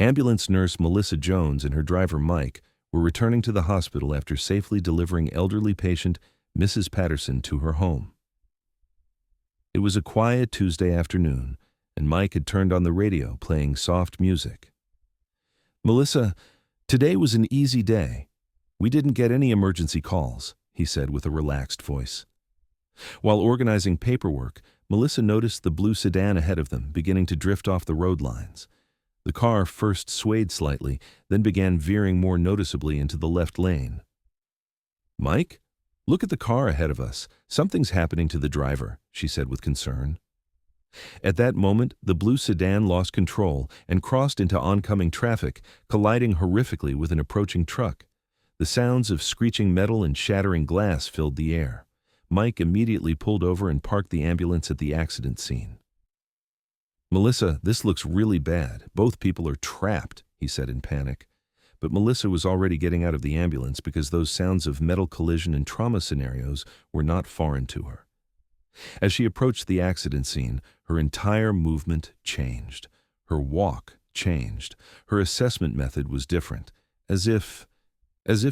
Ambulance nurse Melissa Jones and her driver Mike were returning to the hospital after safely delivering elderly patient Mrs. Patterson to her home. It was a quiet Tuesday afternoon, and Mike had turned on the radio, playing soft music. "Melissa, today was an easy day. We didn't get any emergency calls," he said with a relaxed voice. While organizing paperwork, Melissa noticed the blue sedan ahead of them beginning to drift off the road lines. The car first swayed slightly, then began veering more noticeably into the left lane. "Mike, look at the car ahead of us. Something's happening to the driver," she said with concern. At that moment, the blue sedan lost control and crossed into oncoming traffic, colliding horrifically with an approaching truck. The sounds of screeching metal and shattering glass filled the air. Mike immediately pulled over and parked the ambulance at the accident scene. "Melissa, this looks really bad. Both people are trapped," he said in panic. But Melissa was already getting out of the ambulance because those sounds of metal collision and trauma scenarios were not foreign to her. As she approached the accident scene, her entire movement changed. Her walk changed. Her assessment method was different, as if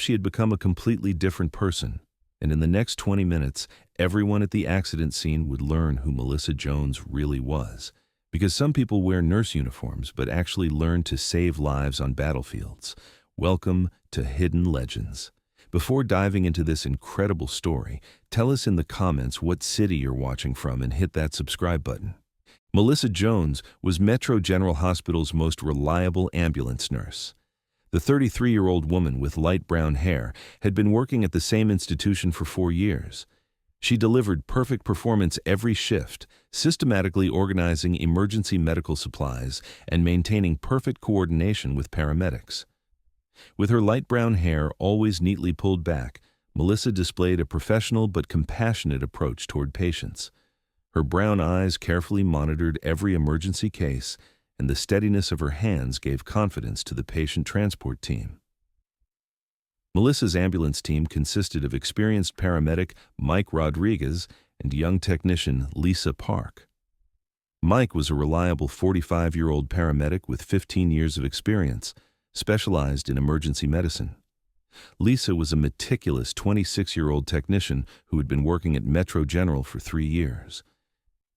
she had become a completely different person. And in the next 20 minutes, everyone at the accident scene would learn who Melissa Jones really was. Because some people wear nurse uniforms but actually learn to save lives on battlefields. Welcome to Hidden Legends. Before diving into this incredible story, tell us in the comments what city you're watching from and hit that subscribe button. Melissa Jones was Metro General Hospital's most reliable ambulance nurse. The 33-year-old woman with light brown hair had been working at the same institution for 4 years. She delivered perfect performance every shift, systematically organizing emergency medical supplies and maintaining perfect coordination with paramedics. With her light brown hair always neatly pulled back, Melissa displayed a professional but compassionate approach toward patients. Her brown eyes carefully monitored every emergency case, and the steadiness of her hands gave confidence to the patient transport team. Melissa's ambulance team consisted of experienced paramedic Mike Rodriguez and young technician Lisa Park. Mike was a reliable 45-year-old paramedic with 15 years of experience, specialized in emergency medicine. Lisa was a meticulous 26-year-old technician who had been working at Metro General for 3 years.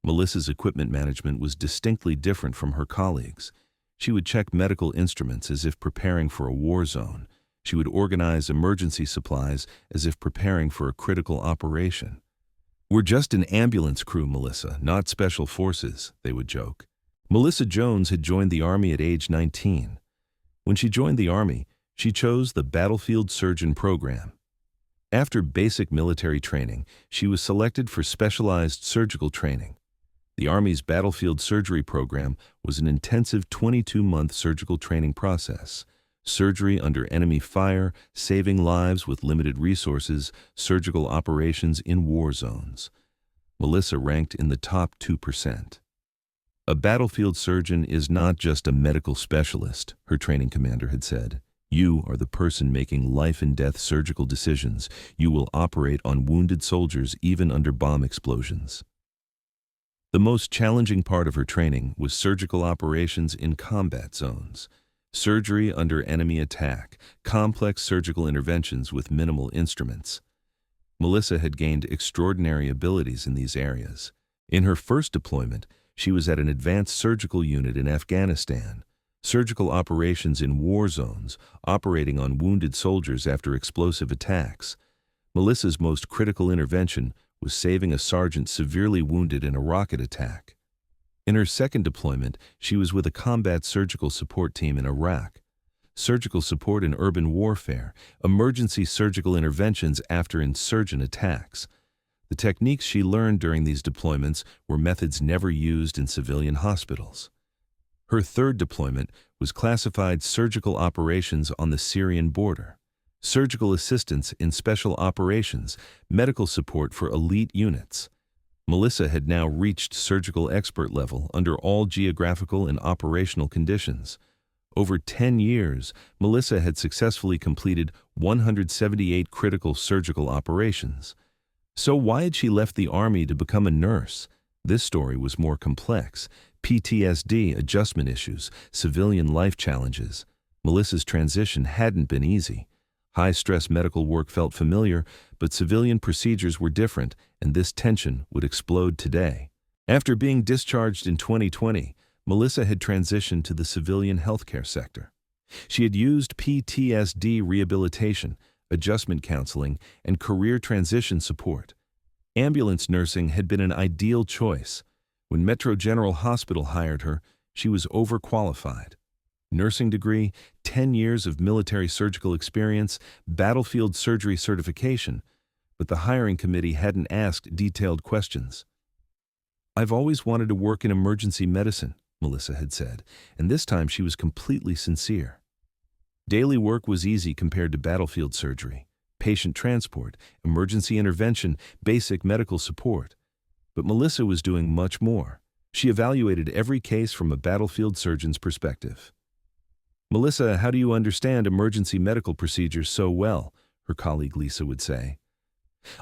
Melissa's equipment management was distinctly different from her colleagues. She would check medical instruments as if preparing for a war zone. She would organize emergency supplies as if preparing for a critical operation. "We're just an ambulance crew, Melissa, not special forces," they would joke. Melissa Jones had joined the Army at age 19. When she joined the Army, she chose the Battlefield Surgeon program. After basic military training, she was selected for specialized surgical training. The Army's Battlefield Surgery program was an intensive 22-month surgical training process. Surgery under enemy fire, saving lives with limited resources, surgical operations in war zones. Melissa ranked in the top 2%. "A battlefield surgeon is not just a medical specialist," her training commander had said. "You are the person making life and death surgical decisions. You will operate on wounded soldiers even under bomb explosions." The most challenging part of her training was surgical operations in combat zones. Surgery under enemy attack, complex surgical interventions with minimal instruments. Melissa had gained extraordinary abilities in these areas. In her first deployment, she was at an advanced surgical unit in Afghanistan, surgical operations in war zones, operating on wounded soldiers after explosive attacks. Melissa's most critical intervention was saving a sergeant severely wounded in a rocket attack. In her second deployment, she was with a combat surgical support team in Iraq. Surgical support in urban warfare, emergency surgical interventions after insurgent attacks. The techniques she learned during these deployments were methods never used in civilian hospitals. Her third deployment was classified surgical operations on the Syrian border. Surgical assistance in special operations, medical support for elite units. Melissa had now reached surgical expert level under all geographical and operational conditions. Over 10 years, Melissa had successfully completed 178 critical surgical operations. So why had she left the Army to become a nurse? This story was more complex. PTSD, adjustment issues, civilian life challenges. Melissa's transition hadn't been easy. High-stress medical work felt familiar, but civilian procedures were different, and this tension would explode today. After being discharged in 2020, Melissa had transitioned to the civilian healthcare sector. She had used PTSD rehabilitation, adjustment counseling, and career transition support. Ambulance nursing had been an ideal choice. When Metro General Hospital hired her, she was overqualified. Nursing degree, 10 years of military surgical experience, battlefield surgery certification, but the hiring committee hadn't asked detailed questions. "I've always wanted to work in emergency medicine," Melissa had said, and this time she was completely sincere. Daily work was easy compared to battlefield surgery, patient transport, emergency intervention, basic medical support. But Melissa was doing much more. She evaluated every case from a battlefield surgeon's perspective. "Melissa, how do you understand emergency medical procedures so well?" her colleague Lisa would say.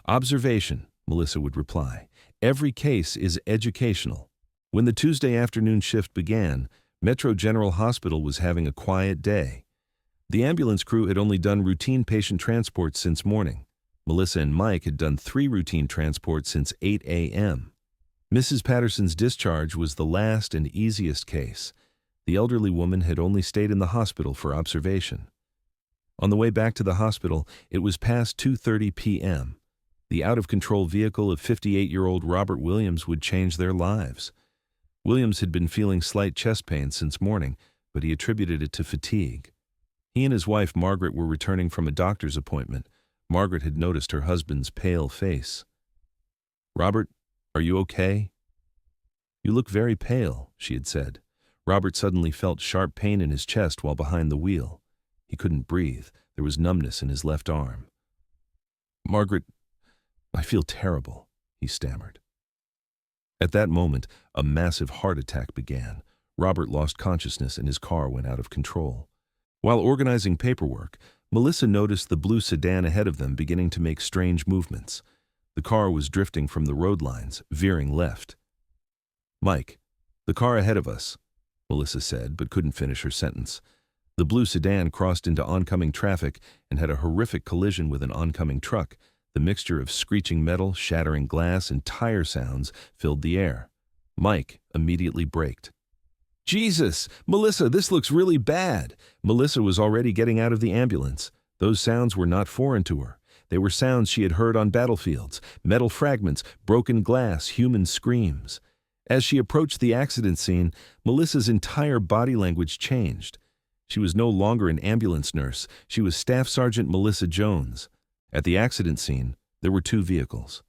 "Observation," Melissa would reply. "Every case is educational." When the Tuesday afternoon shift began, Metro General Hospital was having a quiet day. The ambulance crew had only done routine patient transport since morning. Melissa and Mike had done 3 routine transports since 8 a.m. Mrs. Patterson's discharge was the last and easiest case. The elderly woman had only stayed in the hospital for observation. On the way back to the hospital, it was past 2:30 p.m. The out-of-control vehicle of 58-year-old Robert Williams would change their lives. Williams had been feeling slight chest pain since morning, but he attributed it to fatigue. He and his wife Margaret were returning from a doctor's appointment. Margaret had noticed her husband's pale face. "Robert, are you okay?" "You look very pale," she had said. Robert suddenly felt sharp pain in his chest while behind the wheel. He couldn't breathe. There was numbness in his left arm. "Margaret, I feel terrible," he stammered. At that moment, a massive heart attack began. Robert lost consciousness and his car went out of control. While organizing paperwork, Melissa noticed the blue sedan ahead of them beginning to make strange movements. The car was drifting from the road lines, veering left. "Mike, the car ahead of us," Melissa said, but couldn't finish her sentence. The blue sedan crossed into oncoming traffic and had a horrific collision with an oncoming truck. The mixture of screeching metal, shattering glass, and tire sounds filled the air. Mike immediately braked. "Jesus! Melissa, this looks really bad!" Melissa was already getting out of the ambulance. Those sounds were not foreign to her. They were sounds she had heard on battlefields: metal fragments, broken glass, human screams. As she approached the accident scene, Melissa's entire body language changed. She was no longer an ambulance nurse. She was Staff Sergeant Melissa Jones. At the accident scene, there were 2 vehicles.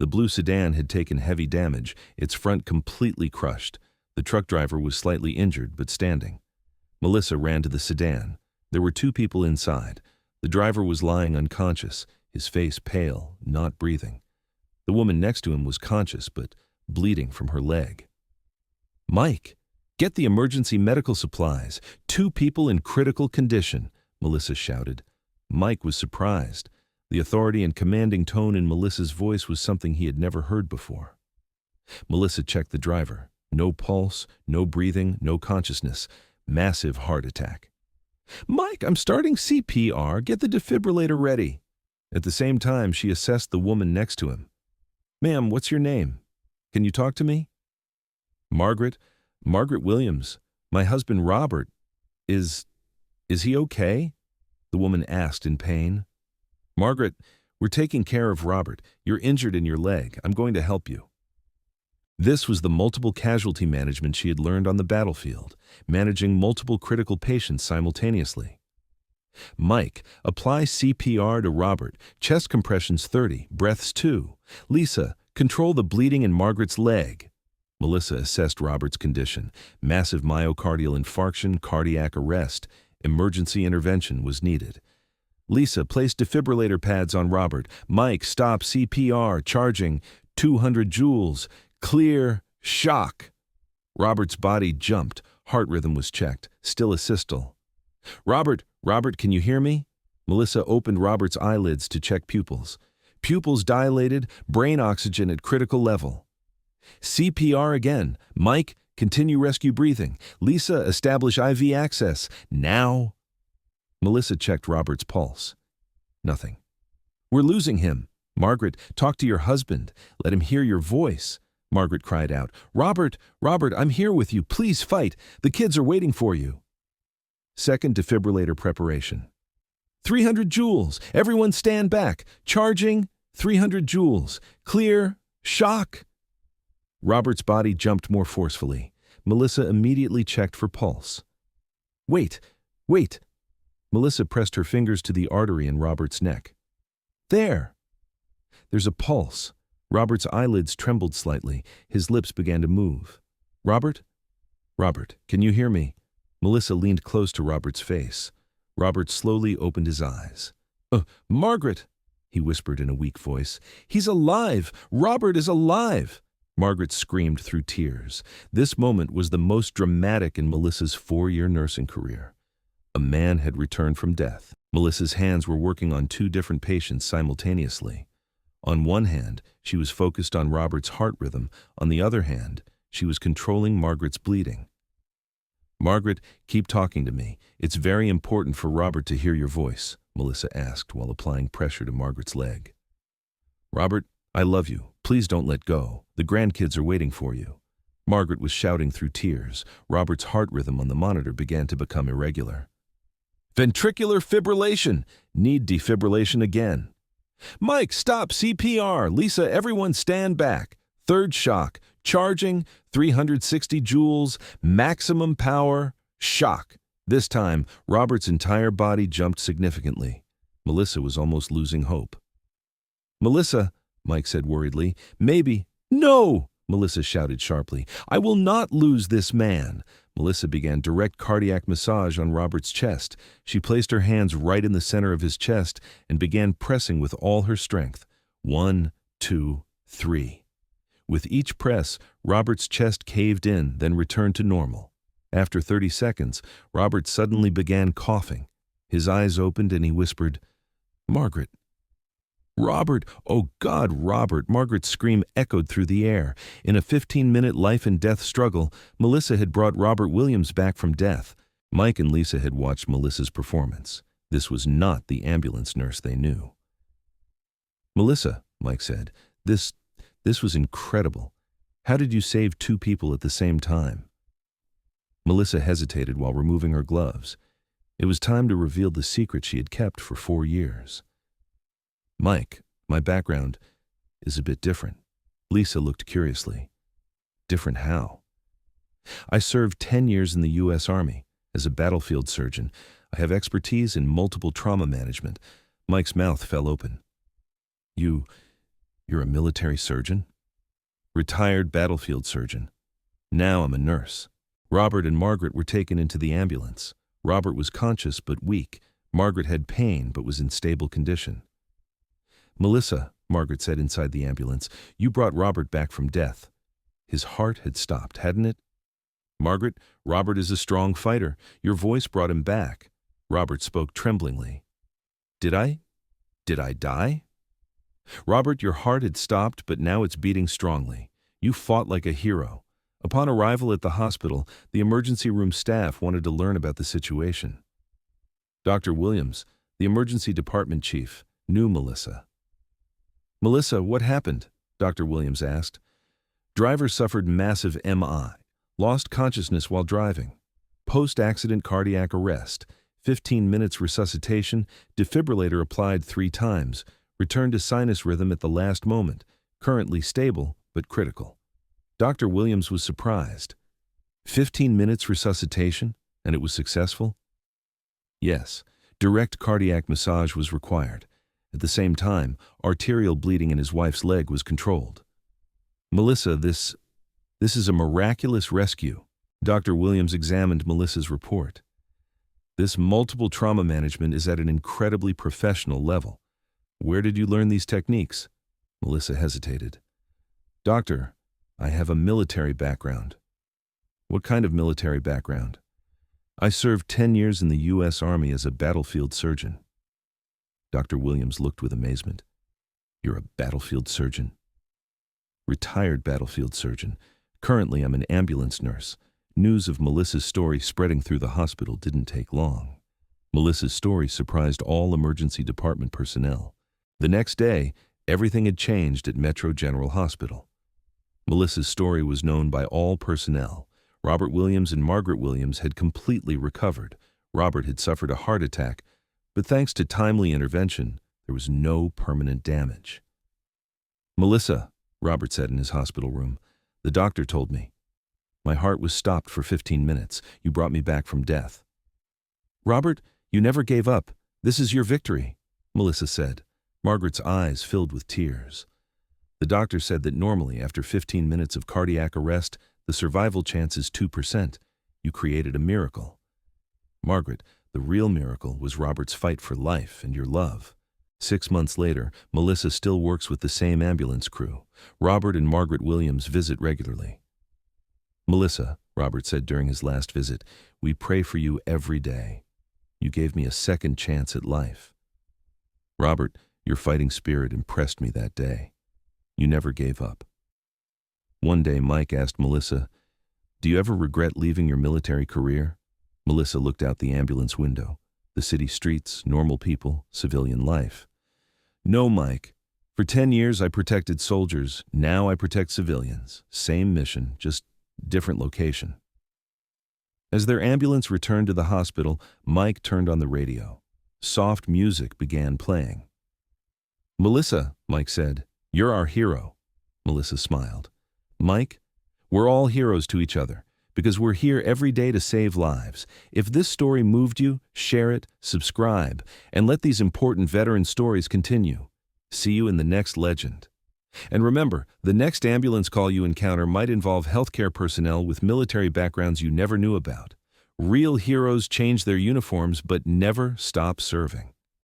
The blue sedan had taken heavy damage, its front completely crushed. The truck driver was slightly injured, but standing. Melissa ran to the sedan. There were 2 people inside. The driver was lying unconscious, his face pale, not breathing. The woman next to him was conscious, but bleeding from her leg. "Mike, get the emergency medical supplies. 2 people in critical condition," Melissa shouted. Mike was surprised. The authority and commanding tone in Melissa's voice was something he had never heard before. Melissa checked the driver. No pulse, no breathing, no consciousness. Massive heart attack. "Mike, I'm starting CPR. Get the defibrillator ready." At the same time, she assessed the woman next to him. "Ma'am, what's your name? Can you talk to me?" "Margaret Williams. My husband Robert. Is he okay?" the woman asked in pain. "Margaret, we're taking care of Robert. You're injured in your leg. I'm going to help you." This was the multiple casualty management she had learned on the battlefield, managing multiple critical patients simultaneously. "Mike, apply CPR to Robert. Chest compressions 30, breaths 2. Lisa, control the bleeding in Margaret's leg." Melissa assessed Robert's condition. Massive myocardial infarction, cardiac arrest. Emergency intervention was needed. "Lisa, place defibrillator pads on Robert. Mike, stop CPR, charging, 200 joules. Clear, shock." Robert's body jumped. Heart rhythm was checked. Still a systole. Robert, can you hear me?" Melissa opened Robert's eyelids to check pupils. Pupils dilated, brain oxygen at critical level. "CPR again. Mike, Continue rescue breathing. Lisa, establish IV access. Now. Melissa checked Robert's pulse. Nothing. We're losing him. Margaret, talk to your husband. Let him hear your voice. Margaret cried out. Robert, I'm here with you. Please fight. The kids are waiting for you. Second defibrillator preparation. 300 joules. Everyone stand back. Charging. 300 joules. Clear. Shock. Robert's body jumped more forcefully. Melissa immediately checked for pulse. Wait. Melissa pressed her fingers to the artery in Robert's neck. There. There's a pulse. Robert's eyelids trembled slightly. His lips began to move. Robert, can you hear me? Melissa leaned close to Robert's face. Robert slowly opened his eyes. Margaret, he whispered in a weak voice. He's alive! Robert is alive! Margaret screamed through tears. This moment was the most dramatic in Melissa's 4-year nursing career. A man had returned from death. Melissa's hands were working on 2 different patients simultaneously. On one hand, she was focused on Robert's heart rhythm. On the other hand, she was controlling Margaret's bleeding. Margaret, keep talking to me. It's very important for Robert to hear your voice, Melissa asked while applying pressure to Margaret's leg. Robert, I love you. Please don't let go. The grandkids are waiting for you. Margaret was shouting through tears. Robert's heart rhythm on the monitor began to become irregular. Ventricular fibrillation. Need defibrillation again. Mike, stop CPR. Lisa, everyone stand back. Third shock. Charging. 360 joules. Maximum power. Shock. This time, Robert's entire body jumped significantly. Melissa was almost losing hope. Melissa, Mike said worriedly, maybe. No! Melissa shouted sharply. I will not lose this man. Melissa began direct cardiac massage on Robert's chest. She placed her hands right in the center of his chest and began pressing with all her strength. 1, 2, 3. With each press, Robert's chest caved in, then returned to normal. After 30 seconds, Robert suddenly began coughing. His eyes opened and he whispered, Margaret. Robert! Oh God, Robert! Margaret's scream echoed through the air. In a 15-minute life-and-death struggle, Melissa had brought Robert Williams back from death. Mike and Lisa had watched Melissa's performance. This was not the ambulance nurse they knew. Melissa, Mike said, this was incredible. How did you save 2 people at the same time? Melissa hesitated while removing her gloves. It was time to reveal the secret she had kept for 4 years. Mike, my background is a bit different. Lisa looked curiously. Different how? I served 10 years in the U.S. Army as a battlefield surgeon. I have expertise in multiple trauma management. Mike's mouth fell open. You're a military surgeon? Retired battlefield surgeon. Now I'm a nurse. Robert and Margaret were taken into the ambulance. Robert was conscious but weak. Margaret had pain but was in stable condition. Melissa, Margaret said inside the ambulance, you brought Robert back from death. His heart had stopped, hadn't it? Margaret, Robert is a strong fighter. Your voice brought him back. Robert spoke tremblingly. Did I die? Robert, your heart had stopped, but now it's beating strongly. You fought like a hero. Upon arrival at the hospital, the emergency room staff wanted to learn about the situation. Dr. Williams, the emergency department chief, knew Melissa. Melissa, what happened? Dr. Williams asked. Driver suffered massive MI, lost consciousness while driving. Post-accident cardiac arrest, 15 minutes resuscitation, defibrillator applied 3 times, returned to sinus rhythm at the last moment, currently stable but critical. Dr. Williams was surprised. 15 minutes resuscitation, and it was successful? Yes, direct cardiac massage was required. At the same time, arterial bleeding in his wife's leg was controlled. Melissa, this is a miraculous rescue. Dr. Williams examined Melissa's report. This multiple trauma management is at an incredibly professional level. Where did you learn these techniques? Melissa hesitated. Doctor, I have a military background. What kind of military background? I served 10 years in the U.S. Army as a battlefield surgeon. Dr. Williams looked with amazement. You're a battlefield surgeon? Retired battlefield surgeon. Currently, I'm an ambulance nurse. News of Melissa's story spreading through the hospital didn't take long. Melissa's story surprised all emergency department personnel. The next day, everything had changed at Metro General Hospital. Melissa's story was known by all personnel. Robert Williams and Margaret Williams had completely recovered. Robert had suffered a heart attack, but thanks to timely intervention, there was no permanent damage. "Melissa," Robert said in his hospital room, "the doctor told me. My heart was stopped for 15 minutes. You brought me back from death." "Robert, you never gave up. This is your victory," Melissa said. Margaret's eyes filled with tears. "The doctor said that normally, after 15 minutes of cardiac arrest, the survival chance is 2%. You created a miracle." "Margaret, the real miracle was Robert's fight for life and your love." 6 months later, Melissa still works with the same ambulance crew. Robert and Margaret Williams visit regularly. "Melissa," Robert said during his last visit, "we pray for you every day. You gave me a second chance at life." "Robert, your fighting spirit impressed me that day. You never gave up." One day, Mike asked Melissa, "Do you ever regret leaving your military career?" Melissa looked out the ambulance window. The city streets, normal people, civilian life. "No, Mike. For 10 years I protected soldiers. Now I protect civilians. Same mission, just different location." As their ambulance returned to the hospital, Mike turned on the radio. Soft music began playing. "Melissa," Mike said, "you're our hero." Melissa smiled. "Mike, we're all heroes to each other because we're here every day to save lives. If this story moved you, share it, subscribe, and let these important veteran stories continue. See you in the next legend. And remember, the next ambulance call you encounter might involve healthcare personnel with military backgrounds you never knew about. Real heroes change their uniforms but never stop serving.